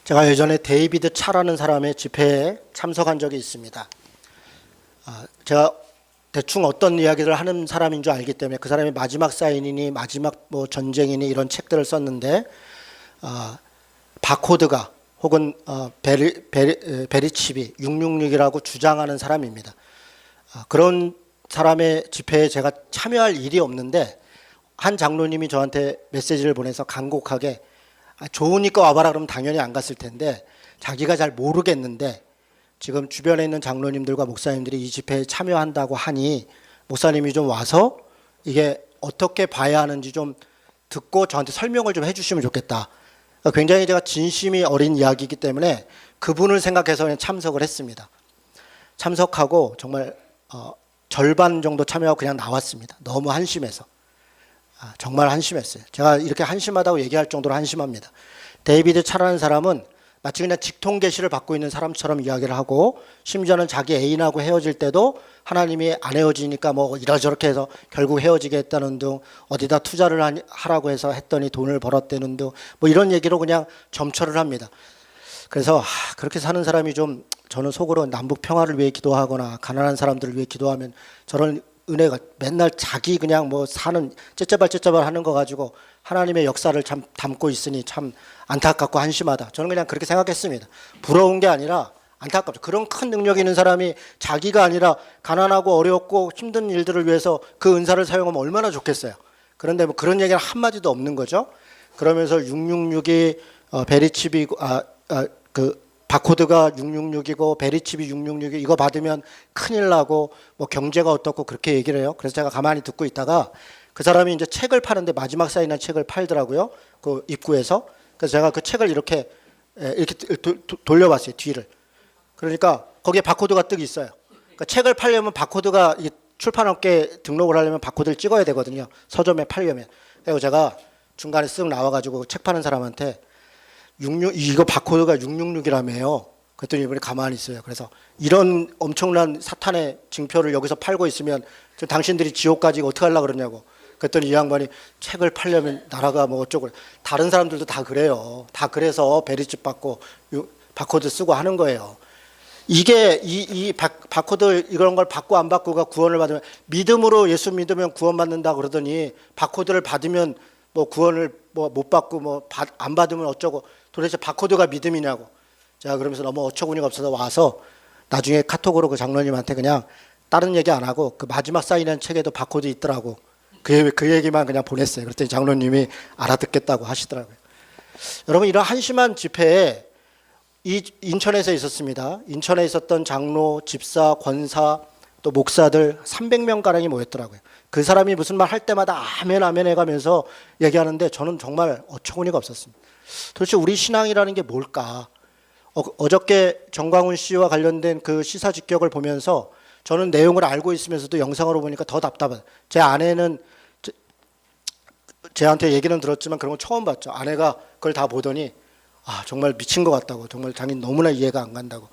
제가 예전에 데이비드 차라는 사람의 집회에 참석한 적이 있습니다. 제가 대충 어떤 이야기를 하는 사람인 줄 알기 때문에 그 사람이 마지막 사인이니 마지막 뭐 전쟁이니 이런 책들을 썼는데 바코드가 혹은 베리칩이 666이라고 주장하는 사람입니다. 그런 사람의 집회에 제가 참여할 일이 없는데 한 장로님이 저한테 메시지를 보내서 간곡하게 좋으니까 와봐라 그러면 당연히 안 갔을 텐데 자기가 잘 모르겠는데 지금 주변에 있는 장로님들과 목사님들이 이 집회에 참여한다고 하니 목사님이 좀 와서 이게 어떻게 봐야 하는지 좀 듣고 저한테 설명을 좀 해주시면 좋겠다. 굉장히 제가 진심이 어린 이야기이기 때문에 그분을 생각해서 그냥 참석을 했습니다. 참석하고 정말 절반 정도 참여하고 그냥 나왔습니다. 너무 한심해서. 정말 한심했어요. 제가 이렇게 한심하다고 얘기할 정도로 한심합니다. 데이비드 차라는 사람은 마치 그냥 직통 계시를 받고 있는 사람처럼 이야기를 하고 심지어는 자기 애인하고 헤어질 때도 하나님이 안 헤어지니까 뭐 이러저렇게 해서 결국 헤어지게 했다는 등 어디다 투자를 하라고 해서 했더니 돈을 벌었다는 등 뭐 이런 얘기로 그냥 점철을 합니다. 그래서 그렇게 사는 사람이 좀 저는 속으로 남북 평화를 위해 기도하거나 가난한 사람들을 위해 기도하면 저런 은혜가 맨날 자기 그냥 뭐 사는 째째발 하는 거 가지고 하나님의 역사를 참 담고 있으니 참 안타깝고 한심하다. 저는 그냥 그렇게 생각했습니다. 부러운 게 아니라 안타깝죠. 그런 큰 능력이 있는 사람이 자기가 아니라 가난하고 어렵고 힘든 일들을 위해서 그 은사를 사용하면 얼마나 좋겠어요. 그런데 뭐 그런 얘기는 한마디도 없는 거죠. 그러면서 666이 베리칩이 그 바코드가 666이고 베리칩이 666이 이거 받으면 큰일 나고 뭐 경제가 어떻고 그렇게 얘기를 해요. 그래서 제가 가만히 듣고 있다가 그 사람이 이제 책을 파는데 마지막 사인한 책을 팔더라고요. 그 입구에서. 그래서 제가 그 책을 이렇게 돌려봤어요. 뒤를. 그러니까 거기에 바코드가 뜨기 있어요. 그러니까 책을 팔려면 바코드가 출판업계에 등록을 하려면 바코드를 찍어야 되거든요. 서점에 팔려면. 그리고 제가 중간에 쓱 나와가지고 책 파는 사람한테 이거 바코드가 666이라며요. 그랬더니 이번에 가만히 있어요. 그래서 이런 엄청난 사탄의 증표를 여기서 팔고 있으면 당신들이 지옥 가지 어떻게 하려고 그러냐고. 그랬더니 이 양반이 책을 팔려면 나라가 뭐 어쩌고. 다른 사람들도 다 그래요. 다 그래서 베리칩 받고 바코드 쓰고 하는 거예요. 이게 이 바코드 이런 걸 받고 안 받고가 구원을 받으면 믿음으로 예수 믿으면 구원받는다 그러더니 바코드를 받으면 뭐 구원을 뭐 못 받고 뭐 안 받으면 어쩌고. 도대체 바코드가 믿음이냐고. 제가 그러면서 너무 어처구니가 없어서 와서 나중에 카톡으로 그 장로님한테 그냥 다른 얘기 안 하고 그 마지막 사인한 책에도 바코드 있더라고. 그 얘기만 그냥 보냈어요. 그랬더니 장로님이 알아듣겠다고 하시더라고요. 여러분 이런 한심한 집회에 인천에서 있었습니다. 인천에 있었던 장로, 집사, 권사 또 목사들 300명 가량이 모였더라고요. 그 사람이 무슨 말 할 때마다 아멘 아멘 해가면서 얘기하는데 저는 정말 어처구니가 없었습니다. 도대체 우리 신앙이라는 게 뭘까? 어저께 정광훈 씨와 관련된 그 시사 직격을 보면서 저는 내용을 알고 있으면서도 영상으로 보니까 더 답답한. 제 아내는 제한테 얘기는 들었지만 그런 거 처음 봤죠. 아내가 그걸 다 보더니 정말 미친 것 같다고. 정말 자기는 너무나 이해가 안 간다고.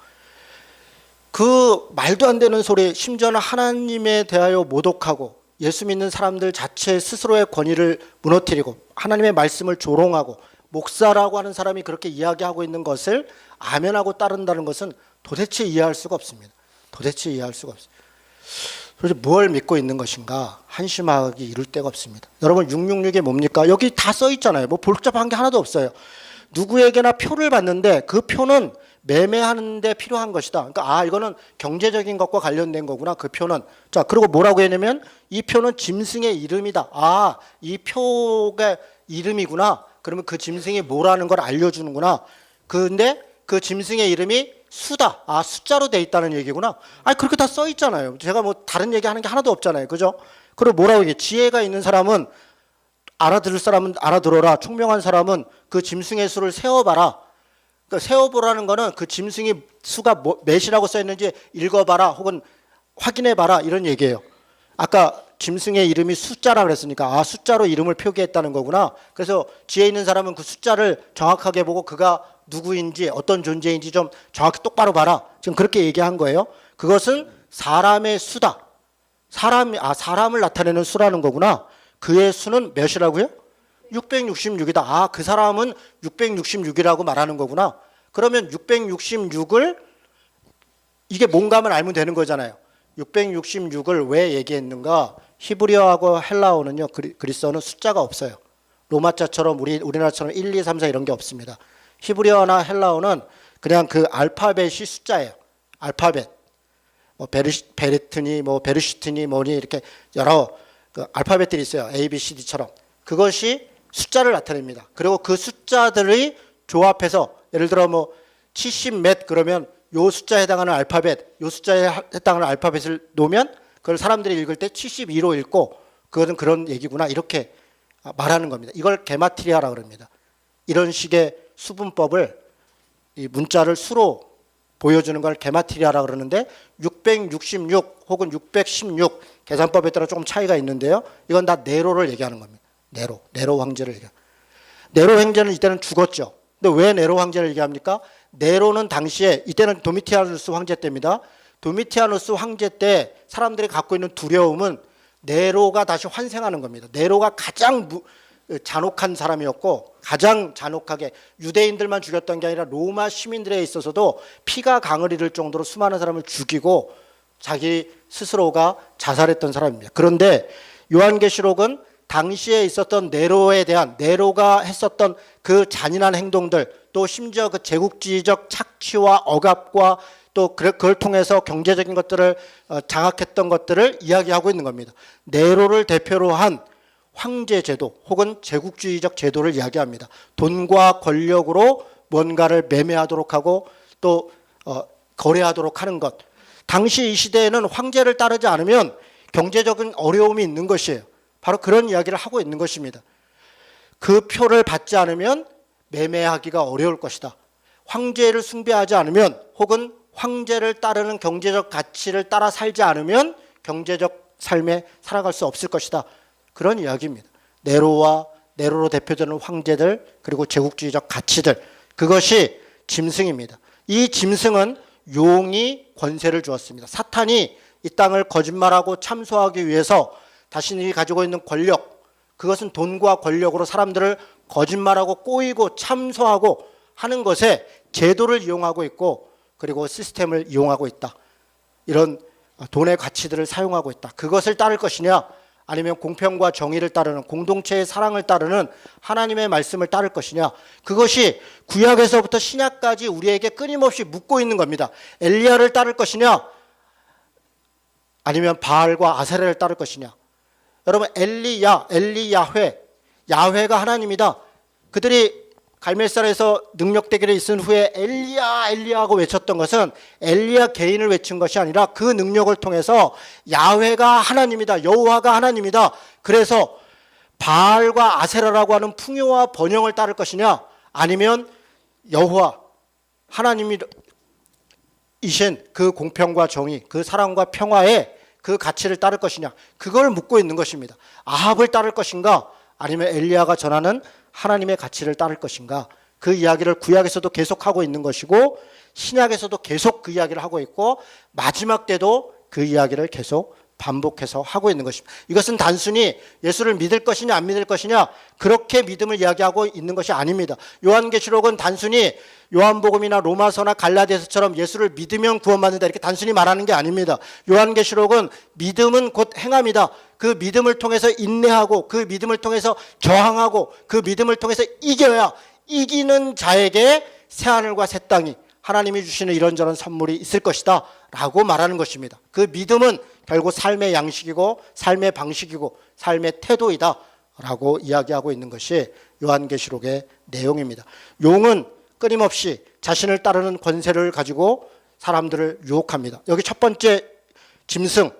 그 말도 안 되는 소리, 심지어는 하나님에 대하여 모독하고 예수 믿는 사람들 자체 스스로의 권위를 무너뜨리고 하나님의 말씀을 조롱하고 목사라고 하는 사람이 그렇게 이야기하고 있는 것을 아멘하고 따른다는 것은 도대체 이해할 수가 없습니다. 도대체 이해할 수가 없어요. 그래서 뭘 믿고 있는 것인가 한심하기 이를 데가 없습니다. 여러분 666이 뭡니까? 여기 다 써 있잖아요. 뭐 복잡한 게 하나도 없어요. 누구에게나 표를 받는데 그 표는 매매하는 데 필요한 것이다. 그러니까 이거는 경제적인 것과 관련된 거구나. 그 표는. 자, 그리고 뭐라고 했냐면 이 표는 짐승의 이름이다. 이 표가 이름이구나. 그러면 그 짐승이 뭐라는 걸 알려주는구나. 근데 그 짐승의 이름이 수다. 숫자로 돼 있다는 얘기구나. 그렇게 다 써 있잖아요. 제가 뭐 다른 얘기 하는 게 하나도 없잖아요. 그죠? 그리고 뭐라고 얘기해? 지혜가 있는 사람은 알아들을 사람은 알아들어라. 총명한 사람은 그 짐승의 수를 세어봐라. 그러니까 세어보라는 거는 그 짐승이 수가 몇이라고 써 있는지 읽어봐라. 혹은 확인해봐라. 이런 얘기예요. 아까 짐승의 이름이 숫자라 그랬으니까 숫자로 이름을 표기했다는 거구나. 그래서 지혜 있는 사람은 그 숫자를 정확하게 보고 그가 누구인지 어떤 존재인지 좀 정확히 똑바로 봐라. 지금 그렇게 얘기한 거예요. 그것은 사람의 수다. 사람을 나타내는 수라는 거구나. 그의 수는 몇이라고요? 666이다. 그 사람은 666이라고 말하는 거구나. 그러면 666을 이게 뭔가만 알면 되는 거잖아요. 666을 왜 얘기했는가? 히브리어하고 헬라어는요, 그리스어는 숫자가 없어요. 로마자처럼 우리나라처럼 1, 2, 3, 4 이런 게 없습니다. 히브리어나 헬라어는 그냥 그 알파벳이 숫자예요. 알파벳. 베르트니, 베르시트니, 뭐니 이렇게 여러 그 알파벳들이 있어요. A, B, C, D처럼. 그것이 숫자를 나타냅니다. 그리고 그 숫자들이 조합해서 예를 들어 70 몇 그러면 요 숫자에 해당하는 알파벳, 요 숫자에 해당하는 알파벳을 놓으면 그걸 사람들이 읽을 때 72로 읽고 그것은 그런 얘기구나 이렇게 말하는 겁니다. 이걸 게마트리아라고 합니다. 이런 식의 수분법을 이 문자를 수로 보여주는 걸 게마트리아라고 그러는데 666 혹은 616 계산법에 따라 조금 차이가 있는데요. 이건 다 네로를 얘기하는 겁니다. 네로 황제를 얘기합니다. 네로 황제는 이때는 죽었죠. 근데 왜 네로 황제를 얘기합니까? 네로는 당시에 이때는 도미티아누스 황제 때입니다. 도미티아누스 황제 때 사람들이 갖고 있는 두려움은 네로가 다시 환생하는 겁니다. 네로가 가장 잔혹한 사람이었고 가장 잔혹하게 유대인들만 죽였던 게 아니라 로마 시민들에 있어서도 피가 강을 잃을 정도로 수많은 사람을 죽이고 자기 스스로가 자살했던 사람입니다. 그런데 요한계시록은 당시에 있었던 네로가 했었던 그 잔인한 행동들 또 심지어 그 제국주의적 착취와 억압과 또 그걸 통해서 경제적인 것들을 장악했던 것들을 이야기하고 있는 겁니다. 네로를 대표로 한 황제 제도 혹은 제국주의적 제도를 이야기합니다. 돈과 권력으로 뭔가를 매매하도록 하고 또 거래하도록 하는 것. 당시 이 시대에는 황제를 따르지 않으면 경제적인 어려움이 있는 것이에요. 바로 그런 이야기를 하고 있는 것입니다. 그 표를 받지 않으면 매매하기가 어려울 것이다. 황제를 숭배하지 않으면 혹은 황제를 따르는 경제적 가치를 따라 살지 않으면 경제적 삶에 살아갈 수 없을 것이다. 그런 이야기입니다. 네로로 대표되는 황제들 그리고 제국주의적 가치들 그것이 짐승입니다. 이 짐승은 용이 권세를 주었습니다. 사탄이 이 땅을 거짓말하고 참소하기 위해서 자신이 가지고 있는 권력 그것은 돈과 권력으로 사람들을 거짓말하고 꼬이고 참소하고 하는 것에 제도를 이용하고 있고 그리고 시스템을 이용하고 있다. 이런 돈의 가치들을 사용하고 있다. 그것을 따를 것이냐 아니면 공평과 정의를 따르는 공동체의 사랑을 따르는 하나님의 말씀을 따를 것이냐 그것이 구약에서부터 신약까지 우리에게 끊임없이 묻고 있는 겁니다. 엘리야를 따를 것이냐 아니면 바알과 아세라를 따를 것이냐. 여러분 야훼가 하나님이다. 그들이 갈멜산에서 능력대결에 있은 후에 엘리야 엘리야 하고 외쳤던 것은 엘리야 개인을 외친 것이 아니라 그 능력을 통해서 야훼가 하나님이다, 여호와가 하나님이다. 그래서 바알과 아세라라고 하는 풍요와 번영을 따를 것이냐, 아니면 여호와 하나님이신 그 공평과 정의, 그 사랑과 평화의 그 가치를 따를 것이냐, 그걸 묻고 있는 것입니다. 아합을 따를 것인가, 아니면 엘리야가 전하는 하나님의 가치를 따를 것인가. 그 이야기를 구약에서도 계속하고 있는 것이고 신약에서도 계속 그 이야기를 하고 있고 마지막 때도 그 이야기를 계속 반복해서 하고 있는 것입니다. 이것은 단순히 예수를 믿을 것이냐 안 믿을 것이냐 그렇게 믿음을 이야기하고 있는 것이 아닙니다. 요한계시록은 단순히 요한복음이나 로마서나 갈라디아서처럼 예수를 믿으면 구원받는다 이렇게 단순히 말하는 게 아닙니다. 요한계시록은 믿음은 곧 행함이다. 그 믿음을 통해서 인내하고 그 믿음을 통해서 저항하고 그 믿음을 통해서 이겨야 이기는 자에게 새하늘과 새 땅이 하나님이 주시는 이런저런 선물이 있을 것이다 라고 말하는 것입니다. 그 믿음은 결국 삶의 양식이고 삶의 방식이고 삶의 태도이다 라고 이야기하고 있는 것이 요한계시록의 내용입니다. 용은 끊임없이 자신을 따르는 권세를 가지고 사람들을 유혹합니다. 여기 첫 번째 짐승,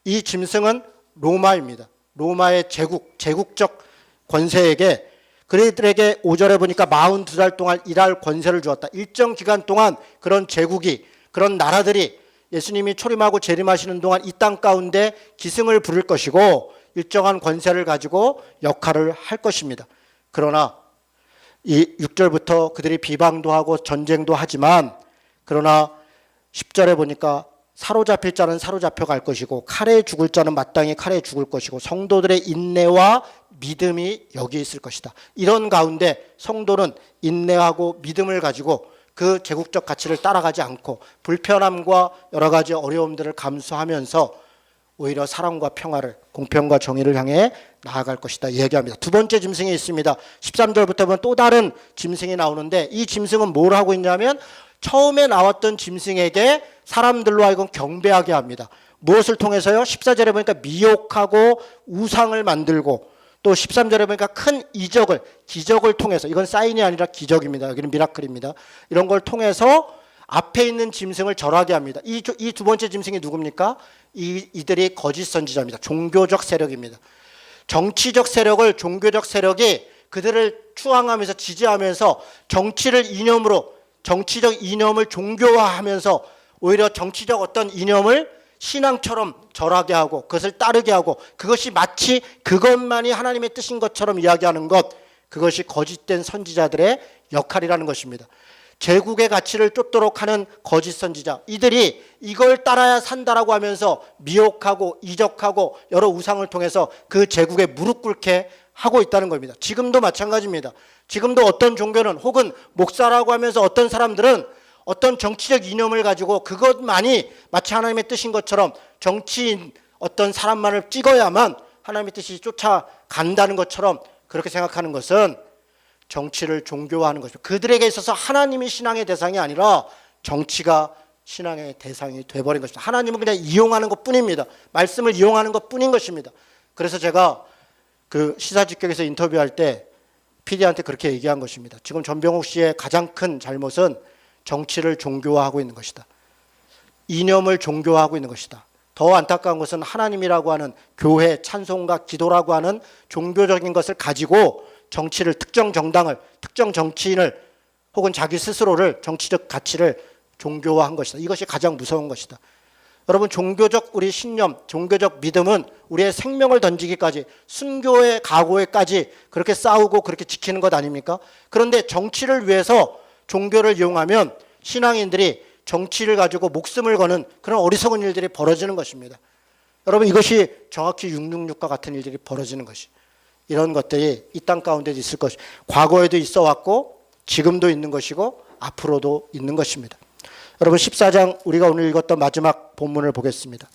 이 짐승은 로마입니다. 로마의 제국적 권세에게 그들에게 5절에 보니까 42달 동안 일할 권세를 주었다. 일정 기간 동안 그런 제국이, 그런 나라들이 예수님이 초림하고 재림하시는 동안 이 땅 가운데 기승을 부릴 것이고 일정한 권세를 가지고 역할을 할 것입니다. 그러나 이 6절부터 그들이 비방도 하고 전쟁도 하지만 그러나 10절에 보니까 사로잡힐 자는 사로잡혀 갈 것이고 칼에 죽을 자는 마땅히 칼에 죽을 것이고 성도들의 인내와 믿음이 여기 있을 것이다. 이런 가운데 성도는 인내하고 믿음을 가지고 그 제국적 가치를 따라가지 않고 불편함과 여러 가지 어려움들을 감수하면서 오히려 사랑과 평화를, 공평과 정의를 향해 나아갈 것이다 얘기합니다. 두 번째 짐승이 있습니다. 13절부터 보면 또 다른 짐승이 나오는데 이 짐승은 뭘 하고 있냐면 처음에 나왔던 짐승에게 사람들로 하여금 경배하게 합니다. 무엇을 통해서요? 14절에 보니까 미혹하고 우상을 만들고 또 13절에 보니까 큰 이적을, 기적을 통해서, 이건 사인이 아니라 기적입니다. 여기는 미라클입니다. 이런 걸 통해서 앞에 있는 짐승을 절하게 합니다. 이 두 번째 짐승이 누굽니까? 이들이 거짓 선지자입니다. 종교적 세력입니다. 정치적 세력을 종교적 세력이 그들을 추앙하면서 지지하면서 정치를 이념으로, 정치적 이념을 종교화하면서 오히려 정치적 어떤 이념을 신앙처럼 절하게 하고 그것을 따르게 하고 그것이 마치 그것만이 하나님의 뜻인 것처럼 이야기하는 것, 그것이 거짓된 선지자들의 역할이라는 것입니다. 제국의 가치를 쫓도록 하는 거짓 선지자, 이들이 이걸 따라야 산다라고 하면서 미혹하고 이적하고 여러 우상을 통해서 그 제국에 무릎 꿇게 하고 있다는 겁니다. 지금도 마찬가지입니다. 지금도 어떤 종교는 혹은 목사라고 하면서 어떤 사람들은 어떤 정치적 이념을 가지고 그것만이 마치 하나님의 뜻인 것처럼 정치인 어떤 사람만을 찍어야만 하나님의 뜻이 쫓아간다는 것처럼 그렇게 생각하는 것은 정치를 종교화하는 것입니다. 그들에게 있어서 하나님이 신앙의 대상이 아니라 정치가 신앙의 대상이 돼버린 것입니다. 하나님은 그냥 이용하는 것뿐입니다. 말씀을 이용하는 것뿐인 것입니다. 그래서 제가 그 시사직격에서 인터뷰할 때 PD한테 그렇게 얘기한 것입니다. 지금 전병욱 씨의 가장 큰 잘못은 정치를 종교화하고 있는 것이다. 이념을 종교화하고 있는 것이다. 더 안타까운 것은 하나님이라고 하는 교회, 찬송가, 기도라고 하는 종교적인 것을 가지고 정치를, 특정 정당을, 특정 정치인을 혹은 자기 스스로를, 정치적 가치를 종교화한 것이다. 이것이 가장 무서운 것이다. 여러분, 종교적 우리 신념, 종교적 믿음은 우리의 생명을 던지기까지, 순교의 각오에까지 그렇게 싸우고 그렇게 지키는 것 아닙니까? 그런데 정치를 위해서 종교를 이용하면 신앙인들이 정치를 가지고 목숨을 거는 그런 어리석은 일들이 벌어지는 것입니다. 여러분, 이것이 정확히 666과 같은 일들이 벌어지는 것이, 이런 것들이 이 땅 가운데도 있을 것이, 과거에도 있어 왔고 지금도 있는 것이고 앞으로도 있는 것입니다. 여러분, 14장 우리가 오늘 읽었던 마지막 본문을 보겠습니다.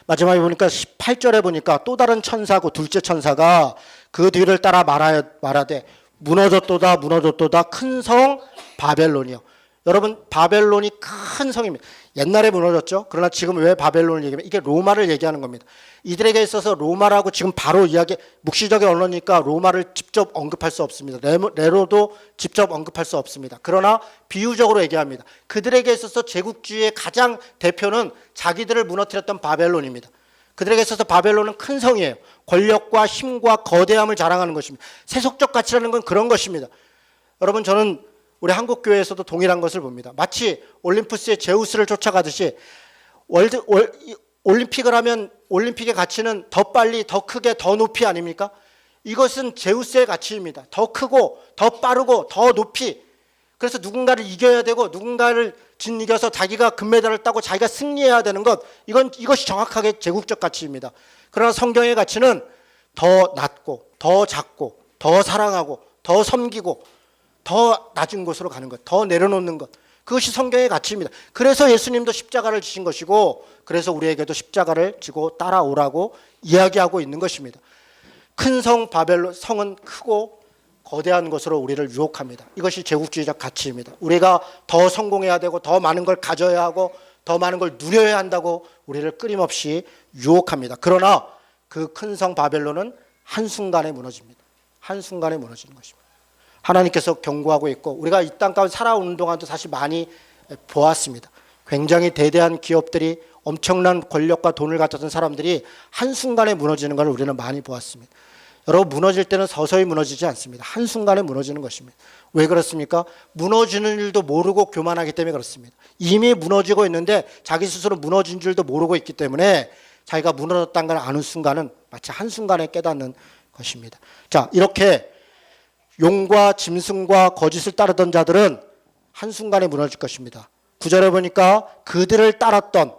마지막에 보니까 18절에 보니까 또 다른 천사고 둘째 천사가 그 뒤를 따라 말하되 무너졌도다 무너졌도다 큰 성 바벨론이요. 여러분, 바벨론이 큰 성입니다. 옛날에 무너졌죠. 그러나 지금 왜 바벨론을 얘기하면 이게 로마를 얘기하는 겁니다. 이들에게 있어서 로마라고 지금 바로 이야기, 묵시적인 언어니까 로마를 직접 언급할 수 없습니다. 네로도 직접 언급할 수 없습니다. 그러나 비유적으로 얘기합니다. 그들에게 있어서 제국주의의 가장 대표는 자기들을 무너뜨렸던 바벨론입니다. 그들에게 있어서 바벨론은 큰 성이에요. 권력과 힘과 거대함을 자랑하는 것입니다. 세속적 가치라는 건 그런 것입니다. 여러분, 저는 우리 한국교회에서도 동일한 것을 봅니다. 마치 올림푸스의 제우스를 쫓아가듯이 올림픽을 하면 올림픽의 가치는 더 빨리, 더 크게, 더 높이 아닙니까? 이것은 제우스의 가치입니다. 더 크고, 더 빠르고, 더 높이. 그래서 누군가를 이겨야 되고 누군가를 이겨서 자기가 금메달을 따고 자기가 승리해야 되는 것, 이것이 정확하게 제국적 가치입니다. 그러나 성경의 가치는 더 낮고, 더 작고, 더 사랑하고, 더 섬기고, 더 낮은 곳으로 가는 것, 더 내려놓는 것, 그것이 성경의 가치입니다. 그래서 예수님도 십자가를 지신 것이고, 그래서 우리에게도 십자가를 지고 따라오라고 이야기하고 있는 것입니다. 큰 성 바벨론, 성은 크고 거대한 것으로 우리를 유혹합니다. 이것이 제국주의적 가치입니다. 우리가 더 성공해야 되고 더 많은 걸 가져야 하고 더 많은 걸 누려야 한다고 우리를 끊임없이 유혹합니다. 그러나 그 큰 성 바벨론은 한순간에 무너집니다. 한순간에 무너지는 것입니다. 하나님께서 경고하고 있고, 우리가 이 땅 가운데 살아오는 동안도 사실 많이 보았습니다. 굉장히 대대한 기업들이, 엄청난 권력과 돈을 가졌던 사람들이 한순간에 무너지는 것을 우리는 많이 보았습니다. 여러분, 무너질 때는 서서히 무너지지 않습니다. 한순간에 무너지는 것입니다. 왜 그렇습니까? 무너지는 줄도 모르고 교만하기 때문에 그렇습니다. 이미 무너지고 있는데 자기 스스로 무너진 줄도 모르고 있기 때문에 자기가 무너졌다는 걸 아는 순간은 마치 한순간에 깨닫는 것입니다. 자, 이렇게 용과 짐승과 거짓을 따르던 자들은 한순간에 무너질 것입니다. 9절에 보니까 그들을 따랐던,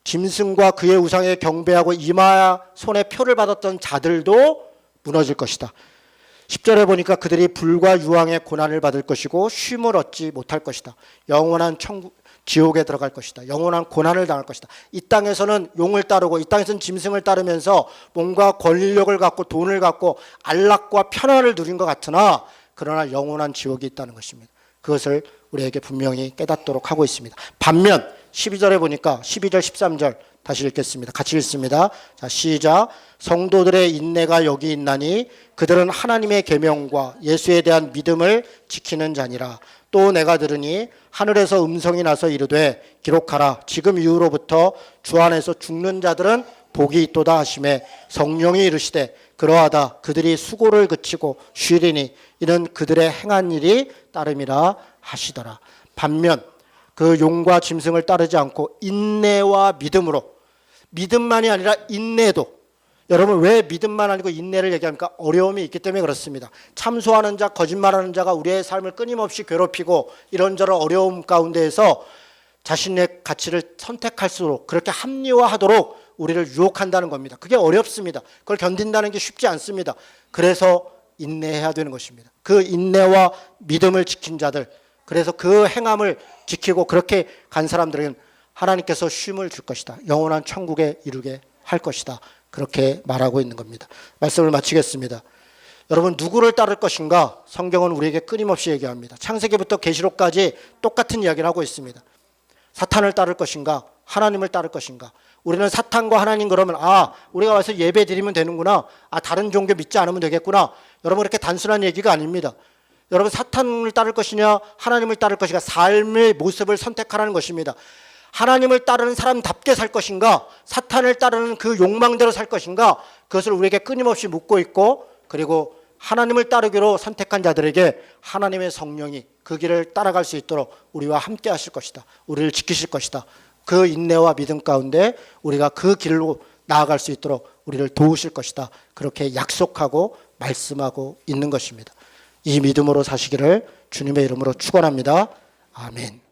짐승과 그의 우상에 경배하고 이마야 손에 표를 받았던 자들도 무너질 것이다. 10절에 보니까 그들이 불과 유황의 고난을 받을 것이고 쉼을 얻지 못할 것이다. 영원한 지옥에 들어갈 것이다. 영원한 고난을 당할 것이다. 이 땅에서는 용을 따르고 이 땅에서는 짐승을 따르면서 뭔가 권력을 갖고 돈을 갖고 안락과 편안을 누린 것 같으나, 그러나 영원한 지옥이 있다는 것입니다. 그것을 우리에게 분명히 깨닫도록 하고 있습니다. 반면 12절에 보니까 12절 13절 다시 읽겠습니다. 같이 읽습니다. 자, 시작. 성도들의 인내가 여기 있나니 그들은 하나님의 계명과 예수에 대한 믿음을 지키는 자니라. 또 내가 들으니 하늘에서 음성이 나서 이르되 기록하라. 지금 이후로부터 주 안에서 죽는 자들은 복이 있도다 하시매 성령이 이르시되 그러하다. 그들이 수고를 그치고 쉬리니 이는 그들의 행한 일이 따름이라 하시더라. 반면 그 용과 짐승을 따르지 않고 인내와 믿음으로, 믿음만이 아니라 인내도, 여러분 왜 믿음만 아니고 인내를 얘기합니까? 어려움이 있기 때문에 그렇습니다. 참소하는 자, 거짓말하는 자가 우리의 삶을 끊임없이 괴롭히고 이런저런 어려움 가운데에서 자신의 가치를 선택할수록 그렇게 합리화하도록 우리를 유혹한다는 겁니다. 그게 어렵습니다. 그걸 견딘다는 게 쉽지 않습니다. 그래서 인내해야 되는 것입니다. 그 인내와 믿음을 지킨 자들, 그래서 그 행함을 지키고 그렇게 간 사람들에게는 하나님께서 쉼을 줄 것이다. 영원한 천국에 이르게 할 것이다. 그렇게 말하고 있는 겁니다. 말씀을 마치겠습니다. 여러분, 누구를 따를 것인가? 성경은 우리에게 끊임없이 얘기합니다. 창세기부터 계시록까지 똑같은 이야기를 하고 있습니다. 사탄을 따를 것인가? 하나님을 따를 것인가? 우리는 사탄과 하나님 그러면 우리가 와서 예배 드리면 되는구나. 다른 종교 믿지 않으면 되겠구나. 여러분, 그렇게 단순한 얘기가 아닙니다. 여러분, 사탄을 따를 것이냐 하나님을 따를 것인가, 삶의 모습을 선택하라는 것입니다. 하나님을 따르는 사람답게 살 것인가, 사탄을 따르는 그 욕망대로 살 것인가, 그것을 우리에게 끊임없이 묻고 있고, 그리고 하나님을 따르기로 선택한 자들에게 하나님의 성령이 그 길을 따라갈 수 있도록 우리와 함께 하실 것이다. 우리를 지키실 것이다. 그 인내와 믿음 가운데 우리가 그 길로 나아갈 수 있도록 우리를 도우실 것이다. 그렇게 약속하고 말씀하고 있는 것입니다. 이 믿음으로 사시기를 주님의 이름으로 축원합니다. 아멘.